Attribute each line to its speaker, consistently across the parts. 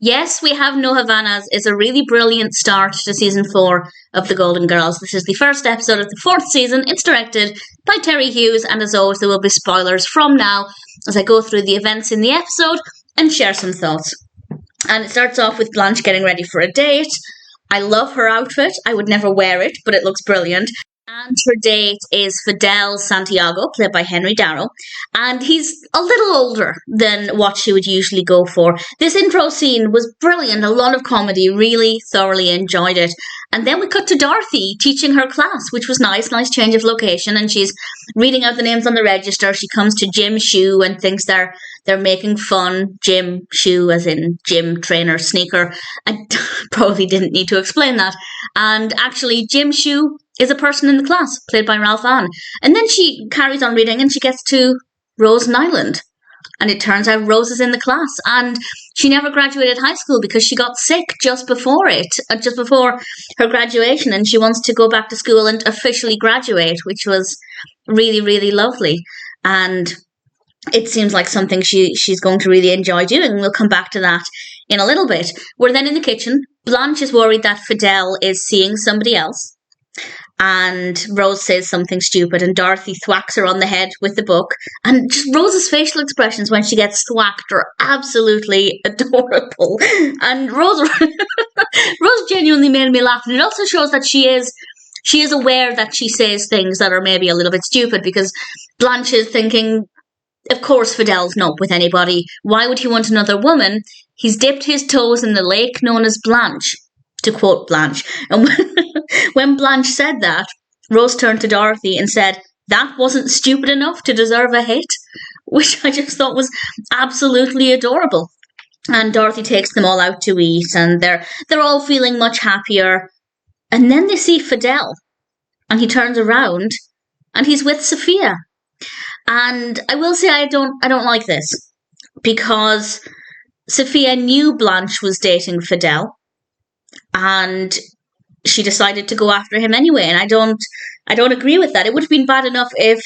Speaker 1: Yes, we have no Havanas is a really brilliant start to season 4 of The Golden Girls. This is the first episode of the 4th season. It's directed by Terry Hughes, and as always, there will be spoilers from now as I go through the events in the episode and share some thoughts. And it starts off with Blanche getting ready for a date. I love her outfit. I would never wear it, but it looks brilliant. And her date is Fidel Santiago, played by Henry Darrow. And he's a little older than what she would usually go for. This intro scene was brilliant, a lot of comedy, really thoroughly enjoyed it. And then we cut to Dorothy teaching her class, which was nice change of location. And she's reading out the names on the register. She comes to gym shoe and thinks they're making fun. Gym shoe as in gym trainer sneaker. I probably didn't need to explain that. And actually, gym shoe is a person in the class, played by Ralph Ann. And then she carries on reading and she gets to Rose Nylund. And it turns out Rose is in the class. And she never graduated high school because she got sick just before her graduation. And she wants to go back to school and officially graduate, which was really, really lovely. And it seems like something she's going to really enjoy doing. We'll come back to that in a little bit. We're then in the kitchen. Blanche is worried that Fidel is seeing somebody else. And Rose says something stupid and Dorothy thwacks her on the head with the book. And just Rose's facial expressions when she gets thwacked are absolutely adorable. And Rose genuinely made me laugh. And it also shows that she is aware that she says things that are maybe a little bit stupid, because Blanche is thinking, of course Fidel's not with anybody. Why would he want another woman? He's dipped his toes in the lake known as Blanche, to quote Blanche. And when Blanche said that, Rose turned to Dorothy and said, "That wasn't stupid enough to deserve a hit," which I just thought was absolutely adorable. And Dorothy takes them all out to eat, and they're all feeling much happier. And then they see Fidel, and he turns around, and he's with Sophia. And I will say I don't like this, because Sophia knew Blanche was dating Fidel, and she decided to go after him anyway, and I don't agree with that. It would have been bad enough if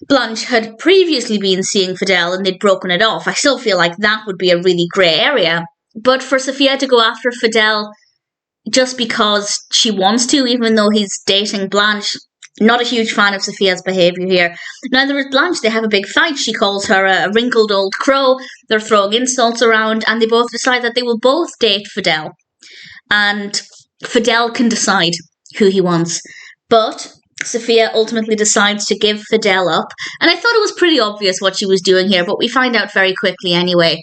Speaker 1: Blanche had previously been seeing Fidel and they'd broken it off. I still feel like that would be a really grey area. But for Sophia to go after Fidel just because she wants to, even though he's dating Blanche, not a huge fan of Sophia's behaviour here. Neither is Blanche. They have a big fight. She calls her a wrinkled old crow. They're throwing insults around, and they both decide that they will both date Fidel. And Fidel can decide who he wants. But Sophia ultimately decides to give Fidel up. And I thought it was pretty obvious what she was doing here, but we find out very quickly anyway.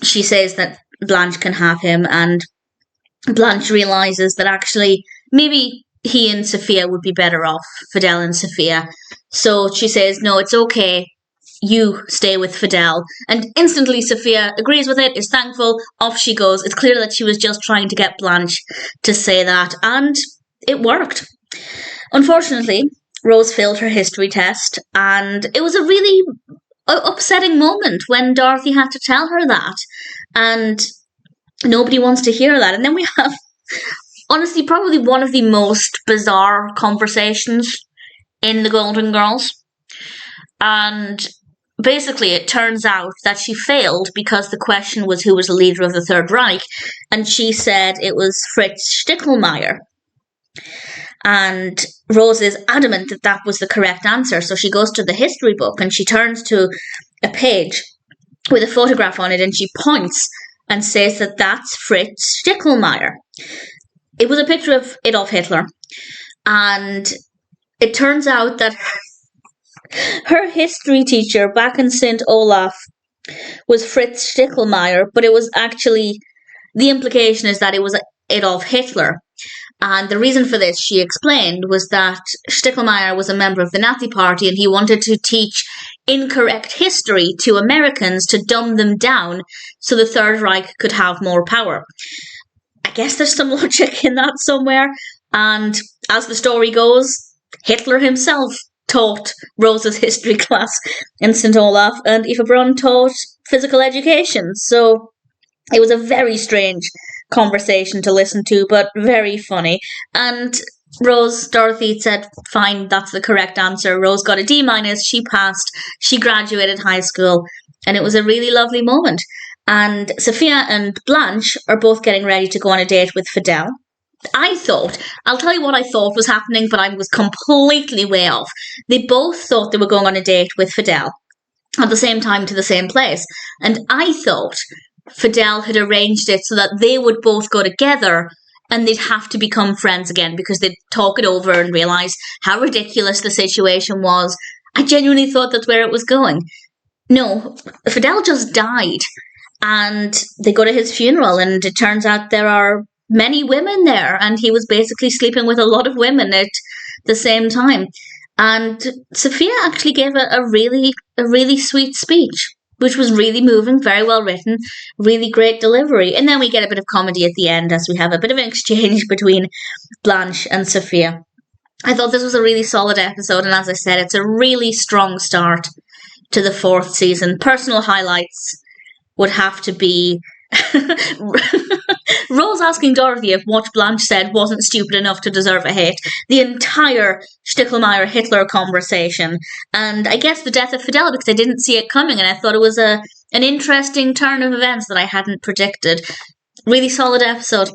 Speaker 1: She says that Blanche can have him, and Blanche realises that actually maybe he and Sophia would be better off, Fidel and Sophia. So she says, "No, it's okay. You stay with Fidel." And instantly Sophia agrees with it, is thankful, off she goes. It's clear that she was just trying to get Blanche to say that, and it worked. Unfortunately, Rose failed her history test, and it was a really upsetting moment when Dorothy had to tell her that, and nobody wants to hear that. And then we have, honestly, probably one of the most bizarre conversations in The Golden Girls. And basically, it turns out that she failed because the question was who was the leader of the Third Reich, and she said it was Fritz Stickelmeyer. And Rose is adamant that that was the correct answer, so she goes to the history book and she turns to a page with a photograph on it and she points and says that that's Fritz Stickelmeyer. It was a picture of Adolf Hitler, and it turns out that her history teacher back in St. Olaf was Fritz Stickelmeyer, but it was actually, the implication is that it was Adolf Hitler. And the reason for this, she explained, was that Stickelmeyer was a member of the Nazi Party and he wanted to teach incorrect history to Americans to dumb them down so the Third Reich could have more power. I guess there's some logic in that somewhere. And as the story goes, Hitler himself taught Rose's history class in St. Olaf, and Eva Braun taught physical education. So it was a very strange conversation to listen to, but very funny. And Dorothy said, "Fine, that's the correct answer." Rose got a D-, she passed, she graduated high school, and it was a really lovely moment. And Sophia and Blanche are both getting ready to go on a date with Fidel. I'll tell you what I thought was happening, but I was completely way off. They both thought they were going on a date with Fidel at the same time to the same place. And I thought Fidel had arranged it so that they would both go together and they'd have to become friends again because they'd talk it over and realise how ridiculous the situation was. I genuinely thought that's where it was going. No, Fidel just died. And they go to his funeral, and it turns out there are many women there, and he was basically sleeping with a lot of women at the same time. And Sophia actually gave a really sweet speech, which was really moving, very well written, really great delivery. And then we get a bit of comedy at the end as we have a bit of an exchange between Blanche and Sophia. I thought this was a really solid episode, and as I said, it's a really strong start to the 4th season. Personal highlights would have to be Rose asking Dorothy if what Blanche said wasn't stupid enough to deserve a hit, the entire Stickelmeyer-Hitler conversation, and I guess the death of Fidel because I didn't see it coming and I thought it was an interesting turn of events that I hadn't predicted. Really solid episode.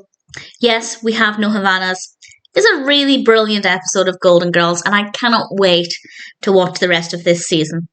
Speaker 1: Yes, we have no Havanas. It's a really brilliant episode of Golden Girls and I cannot wait to watch the rest of this season.